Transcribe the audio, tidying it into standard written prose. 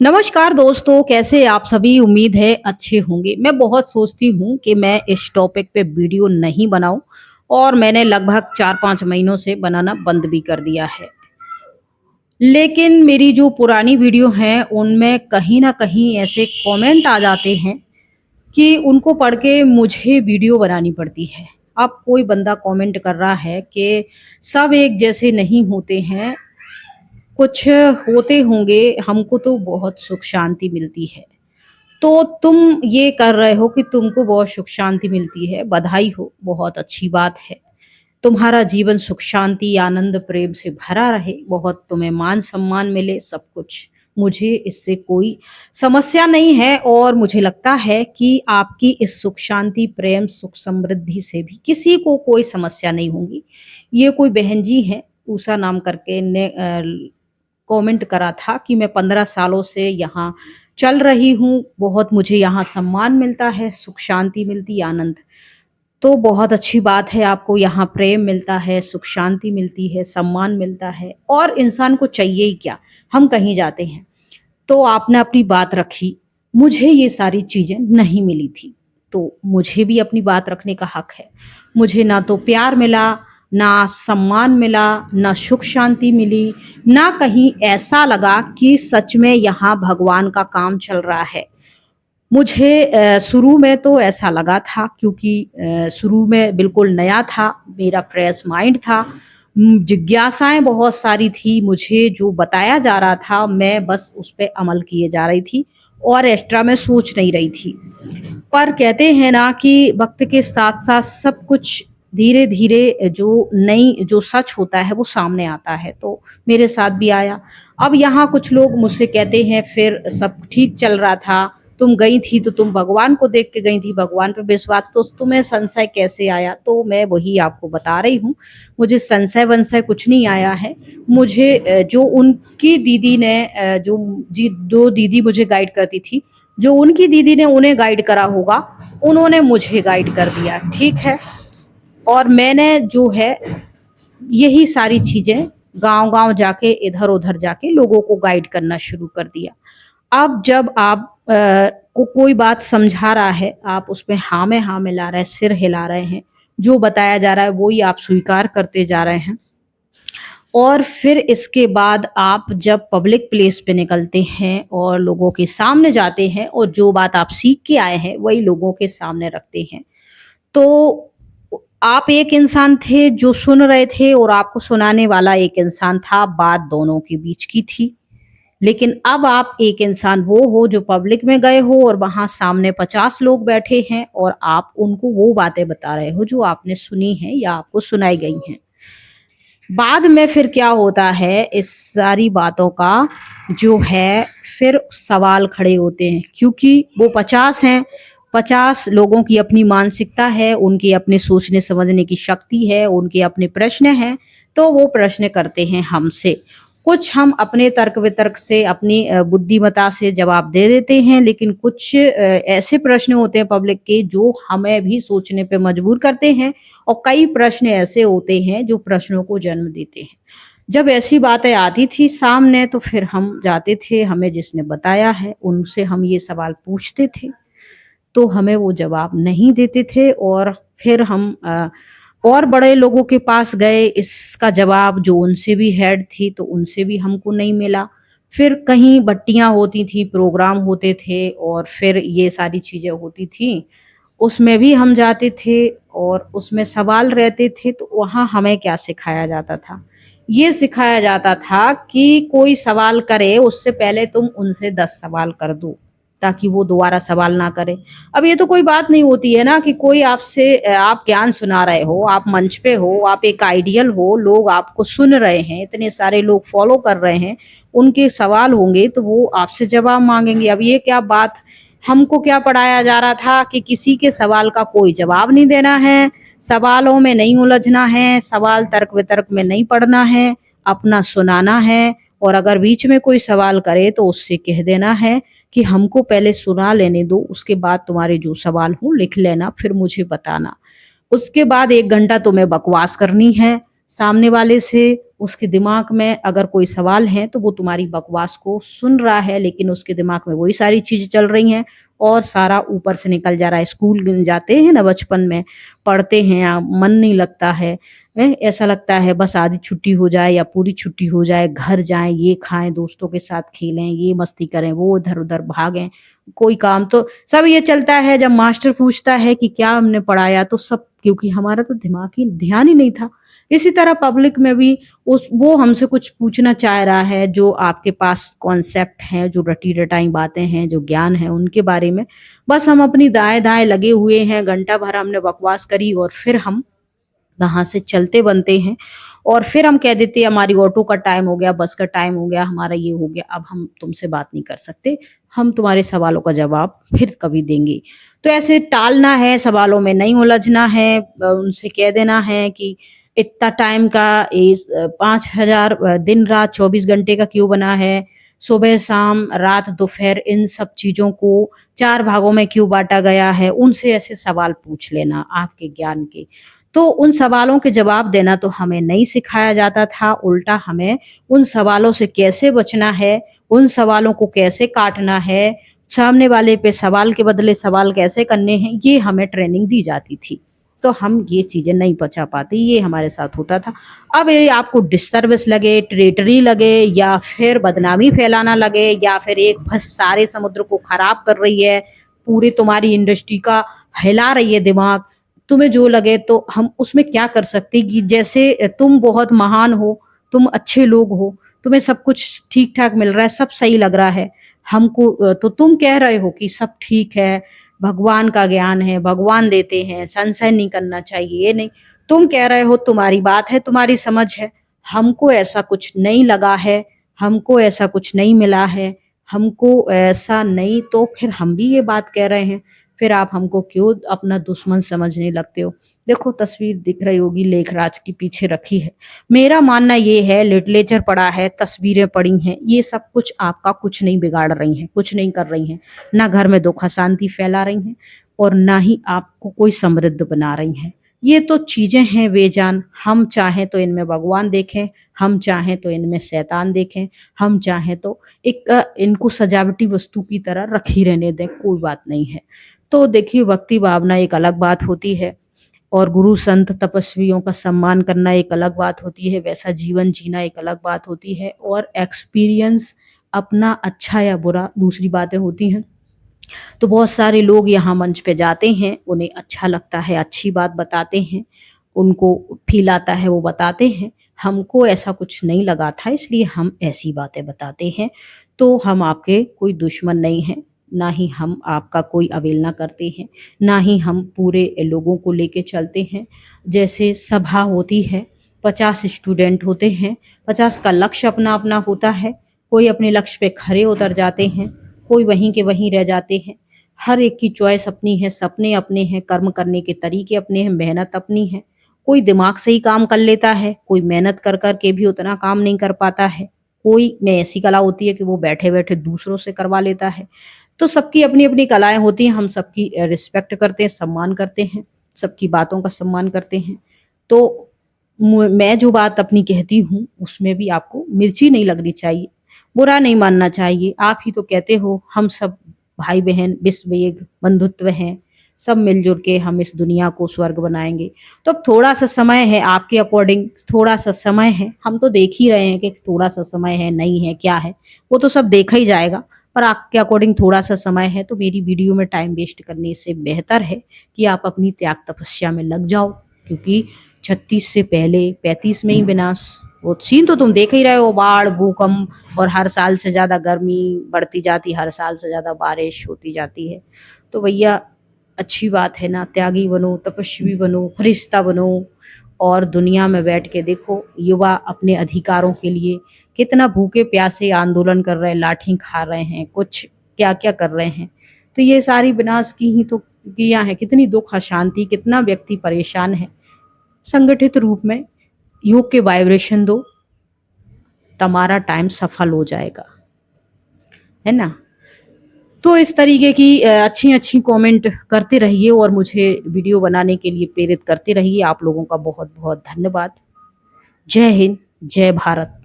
नमस्कार दोस्तों, कैसे आप सभी? उम्मीद है अच्छे होंगे। मैं बहुत सोचती हूँ कि मैं इस टॉपिक पे वीडियो नहीं बनाऊँ और मैंने लगभग 4-5 महीनों से बनाना बंद भी कर दिया है। लेकिन मेरी जो पुरानी वीडियो हैं, उनमें कहीं न कहीं ऐसे कमेंट आ जाते हैं कि उनको पढ़ के मुझे वीडियो बनानी पड़ती है। अब कोई बंदा कमेंट कर रहा है कि सब एक जैसे नहीं होते हैं, कुछ होते होंगे, हमको तो बहुत सुख शांति मिलती है। तो तुम ये कर रहे हो कि तुमको बहुत सुख शांति मिलती है, बधाई हो, बहुत अच्छी बात है। तुम्हारा जीवन सुख शांति, आनंद, प्रेम से भरा रहे, बहुत तुम्हें मान-सम्मान मिले, सब कुछ। मुझे इससे कोई समस्या नहीं है और मुझे लगता है कि आपकी इस सुख शांति, प्रेम, सुख समृद्धि से भी किसी को कोई समस्या नहीं होगी। ये कोई बहन जी हैं, उषा नाम करके ने कमेंट करा था कि मैं 15 सालों से यहाँ चल रही हूँ, बहुत मुझे यहाँ सम्मान मिलता है, सुख शांति मिलती, आनंद। तो बहुत अच्छी बात है, आपको यहाँ प्रेम मिलता है, सुख शांति मिलती है, सम्मान मिलता है और इंसान को चाहिए ही क्या? हम कहीं जाते हैं, तो आपने अपनी बात रखी, मुझे ये सारी चीज़ें नहीं मिली थी, तो मुझे भी अपनी बात रखने का हक है। मुझे ना तो प्यार मिला, ना सम्मान मिला, ना सुख शांति मिली, ना कहीं ऐसा लगा कि सच में यहाँ भगवान का काम चल रहा है। मुझे शुरू में तो ऐसा लगा था क्योंकि शुरू में बिल्कुल नया था, मेरा फ्रेश माइंड था। जिज्ञासाएँ बहुत सारी थी, मुझे जो बताया जा रहा था, मैं बस उस पे अमल किए जा रही थी और एक्स्ट्रा मैं सोच नहीं रही थी। पर कहते हैं ना कि वक़्त के साथ-साथ सब कुछ धीरे-धीरे जो सच होता है वो सामने आता है, तो मेरे साथ भी आया। अब यहाँ कुछ लोग मुझसे कहते हैं फिर सब ठीक चल रहा था, तुम गई थी तो तुम भगवान को देख के गई थी, भगवान पे विश्वास तो तुम्हें संशय कैसे आया? तो मैं वही आपको बता रही हूँ, मुझे संशय-वंशय कुछ नहीं आया है। मुझे जो उनकी दीदी ने जो जी 2 दीदी मुझे गाइड करती थी, जो उनकी दीदी ने उन्हें गाइड करा होगा, उन्होंने मुझे गाइड कर दिया, ठीक है? और मैंने जो है यही सारी चीज़ें गाँव-गाँव जाके, इधर-उधर जाके लोगों को गाइड करना शुरू कर दिया। अब जब आप को कोई बात समझा रहा है, आप उसमें हाँ में हाँ मिला रहे हैं, सिर हिला रहे हैं, जो बताया जा रहा है वो ही आप स्वीकार करते जा रहे हैं। और फिर इसके बाद आप जब पब्लिक प्लेस पे निकलते हैं और लोगों के सामने जाते हैं और जो बात आप सीख के आए हैं, वही लोगों के सामने रखते हैं। तो आप एक इंसान थे जो सुन रहे थे और आपको सुनाने वाला एक इंसान था, बात दोनों के बीच की थी। लेकिन अब आप एक इंसान वो हो जो पब्लिक में गए हो और वहाँ सामने 50 लोग बैठे हैं और आप उनको वो बातें बता रहे हो जो आपने सुनी हैं या आपको सुनाई गई हैं। बाद में फिर क्या होता है, इस सारी बातों का जो है फिर सवाल खड़े होते हैं क्योंकि वो 50 हैं, 50 लोगों की अपनी मानसिकता है, उनकी अपने सोचने समझने की शक्ति है, उनके अपने प्रश्न हैं, तो वो प्रश्न करते हैं हमसे। कुछ हम अपने तर्क-वितर्क से, अपनी बुद्धिमत्ता से जवाब दे देते हैं, लेकिन कुछ ऐसे प्रश्न होते हैं पब्लिक के जो हमें भी सोचने पे मजबूर करते हैं और कई प्रश्न ऐसे होते हैं जो प्रश्नों को जन्म देते हैं। जब ऐसी बातें आती थी सामने तो फिर हम जाते थे, हमें जिसने बताया है उनसे हम ये सवाल पूछते थे, तो हमें वो जवाब नहीं देते थे और फिर हम और बड़े लोगों के पास गए, इसका जवाब जो उनसे भी हेड थी तो उनसे भी हमको नहीं मिला। फिर कहीं बट्टियाँ होती थी, प्रोग्राम होते थे और फिर ये सारी चीज़ें होती थी। उसमें भी हम जाते थे और उसमें सवाल रहते थे तो वहाँ हमें क्या सिखाया जाता था? ये सिखाया जाता था कि कोई सवाल करे उससे पहले तुम उनसे 10 सवाल कर दो, ताकि वो दोबारा सवाल ना करें। अब ये तो कोई बात नहीं होती है ना कि कोई आपसे आप ज्ञान सुना रहे हो, आप मंच पे हो, आप एक आइडियल हो, लोग आपको सुन रहे हैं, इतने सारे लोग फॉलो कर रहे हैं, उनके सवाल होंगे तो वो आपसे जवाब माँगेंगे। अब ये क्या बात हमको क्या पढ़ाया जा रहा था कि किसी के सवाल का कोई जवाब नहीं देना है, सवालों में नहीं उलझना है, सवाल तर्क-वितर्क में नहीं पड़ना है, अपना सुनाना है और अगर बीच में कोई सवाल करे तो उससे कह देना है कि हमको पहले सुना लेने दो, उसके बाद तुम्हारे जो सवाल हो लिख लेना, फिर मुझे बताना। उसके बाद 1 घंटा तुम्हें बकवास करनी है सामने वाले से उसके दिमाग में अगर कोई सवाल है तो वो तुम्हारी बकवास को सुन रहा है, लेकिन उसके दिमाग में वही सारी चीज़ें चल रही हैं और सारा ऊपर से निकल जा रहा है। स्कूल जाते हैं ना बचपन में, पढ़ते हैं मन नहीं लगता है, ऐसा लगता है बस आधी छुट्टी हो जाए या पूरी छुट्टी हो जाए, घर जाएँ, ये खाएँ, दोस्तों के साथ खेलें, ये मस्ती करें, वो इधर-उधर भागें, कोई काम तो सब ये चलता है। जब मास्टर पूछता है कि क्या हमने पढ़ाया तो सब, क्योंकि हमारा तो दिमाग ही ध्यान ही नहीं था। इसी तरह पब्लिक में भी उस वो हमसे कुछ पूछना चाह रहा है, जो आपके पास कॉन्सेप्ट हैं, जो रटी-रटाई बातें हैं, जो ज्ञान है उनके बारे में। बस हम अपनी दाएँ-दाएँ लगे हुए हैं, घंटा भर हमने बकवास करी और फिर हम वहाँ से चलते बनते हैं और फिर हम कह देते हैं हमारी ऑटो का टाइम हो गया, बस का टाइम हो गया, हमारा ये हो गया, अब हम तुमसे बात नहीं कर सकते, हम तुम्हारे सवालों का जवाब फिर कभी देंगे। तो ऐसे टालना है, सवालों में नहीं उलझना है, उनसे कह देना है कि इतना टाइम का 5000 दिन-रात 24 घंटे का क्यों बना है? सुबह, शाम, रात, दोपहर इन सब चीज़ों को 4 भागों में क्यों बाँटा गया है? उनसे ऐसे सवाल पूछ लेना आपके ज्ञान के। तो उन सवालों के जवाब देना तो हमें नहीं सिखाया जाता था, उल्टा हमें उन सवालों से कैसे बचना है, उन सवालों को कैसे काटना है, सामने वाले पे सवाल के बदले सवाल कैसे करने हैं, ये हमें ट्रेनिंग दी जाती थी। तो हम ये चीज़ें नहीं बचा पाते, ये हमारे साथ होता था। अब ये आपको डिस्टर्बेंस लगे, ट्रेटरी लगे या फिर बदनामी फैलाना लगे या फिर एक बस सारे समुद्र को खराब कर रही है, पूरी तुम्हारी इंडस्ट्री का हिला रही है दिमाग, तुम्हें जो लगे तो हम उसमें क्या कर सकते हैं कि जैसे तुम बहुत महान हो, तुम अच्छे लोग हो, तुम्हें सब कुछ ठीक-ठाक मिल रहा है, सब सही लग रहा है। हमको तो तुम कह रहे हो कि सब ठीक है, भगवान का ज्ञान है, भगवान देते हैं, संशय नहीं करना चाहिए, ये नहीं। तुम कह रहे हो, तुम्हारी बात है, तुम्हारी समझ है, हमको ऐसा कुछ नहीं लगा है, हमको ऐसा कुछ नहीं मिला है, हमको ऐसा नहीं, तो फिर हम भी ये बात कह रहे हैं। फिर आप हमको क्यों अपना दुश्मन समझने लगते हो? देखो तस्वीर दिख रही होगी लेखराज की पीछे रखी है। मेरा मानना ये है, लिटरेचर पढ़ा है, तस्वीरें पढ़ी हैं, ये सब कुछ आपका कुछ नहीं बिगाड़ रही हैं, कुछ नहीं कर रही हैं। ना घर में दुःख अशांति फैला रही हैं और ना ही आपको कोई समृद्ध बना रही हैं। ये तो चीज़ें हैं बेजान, हम चाहें तो इनमें भगवान देखें, हम चाहें तो इनमें शैतान देखें, हम चाहें तो एक इनको सजावटी वस्तु की तरह रख ही रहने दें, कोई बात नहीं है। तो देखिए भक्ति भावना एक अलग बात होती है और गुरु संत तपस्वियों का सम्मान करना एक अलग बात होती है, वैसा जीवन जीना एक अलग बात होती है और एक्सपीरियंस अपना अच्छा या बुरा दूसरी बातें होती हैं। तो बहुत सारे लोग यहाँ मंच पे जाते हैं, उन्हें अच्छा लगता है, अच्छी बात बताते हैं, उनको फ़ील आता है वो बताते हैं। हमको ऐसा कुछ नहीं लगा था इसलिए हम ऐसी बातें बताते हैं। तो हम आपके कोई दुश्मन नहीं हैं, ना ही हम आपका कोई अवहेलना करते हैं, ना ही हम पूरे लोगों को लेके चलते हैं। जैसे सभा होती है, 50 स्टूडेंट होते हैं, 50 का लक्ष्य अपना-अपना होता है, कोई अपने लक्ष्य पे खरे उतर जाते हैं, कोई वहीं के वहीं रह जाते हैं। हर एक की चॉइस अपनी है, सपने अपने हैं, कर्म करने के तरीके अपने हैं, मेहनत अपनी है। कोई दिमाग से ही काम कर लेता है, कोई मेहनत कर के भी उतना काम नहीं कर पाता है। कोई में ऐसी कला होती है कि वो बैठे-बैठे दूसरों से करवा लेता है। तो सबकी अपनी-अपनी कलाएँ होती हैं, हम सबकी रिस्पेक्ट करते हैं, सम्मान करते हैं, सबकी बातों का सम्मान करते हैं। तो मैं जो बात अपनी कहती हूँ, उसमें भी आपको मिर्ची नहीं लगनी चाहिए, बुरा नहीं मानना चाहिए। आप ही तो कहते हो हम सब भाई-बहन विश्व एक बंधुत्व हैं, सब मिल-जुल के हम इस दुनिया को स्वर्ग बनाएँगे। तो अब थोड़ा-सा समय है आपके अकॉर्डिंग, थोड़ा-सा समय है, हम तो देख ही रहे हैं कि थोड़ा-सा समय है, नहीं है, क्या है, वो तो सब देखा ही जाएगा। पर आपके अकॉर्डिंग थोड़ा-सा समय है, तो मेरी वीडियो में टाइम वेस्ट करने से बेहतर है कि आप अपनी त्याग तपस्या में लग जाओ, क्योंकि 36 से पहले 35 में ही विनाश, वो सीन तो तुम देख ही रहे हो, बाढ़, भूकंप और हर साल से ज़्यादा गर्मी बढ़ती जाती, हर साल से ज़्यादा बारिश होती जाती है। तो भैया अच्छी बात है ना, त्यागी बनो, तपस्वी बनो, फरिश्ता बनो और दुनिया में बैठ के देखो युवा अपने अधिकारों के लिए कितना भूखे प्यासे आंदोलन कर रहे हैं, लाठी खा रहे हैं, कुछ क्या-क्या कर रहे हैं। तो ये सारी विनाश की ही तो क्रिया है, कितनी दुःख अशांति, कितना व्यक्ति परेशान है। संगठित रूप में योग के वाइब्रेशन दो, तुम्हारा टाइम सफल हो जाएगा, है ना? तो इस तरीके की अच्छी-अच्छी कमेंट करते रहिए और मुझे वीडियो बनाने के लिए प्रेरित करते रहिए। आप लोगों का बहुत-बहुत धन्यवाद। जय हिंद, जय भारत।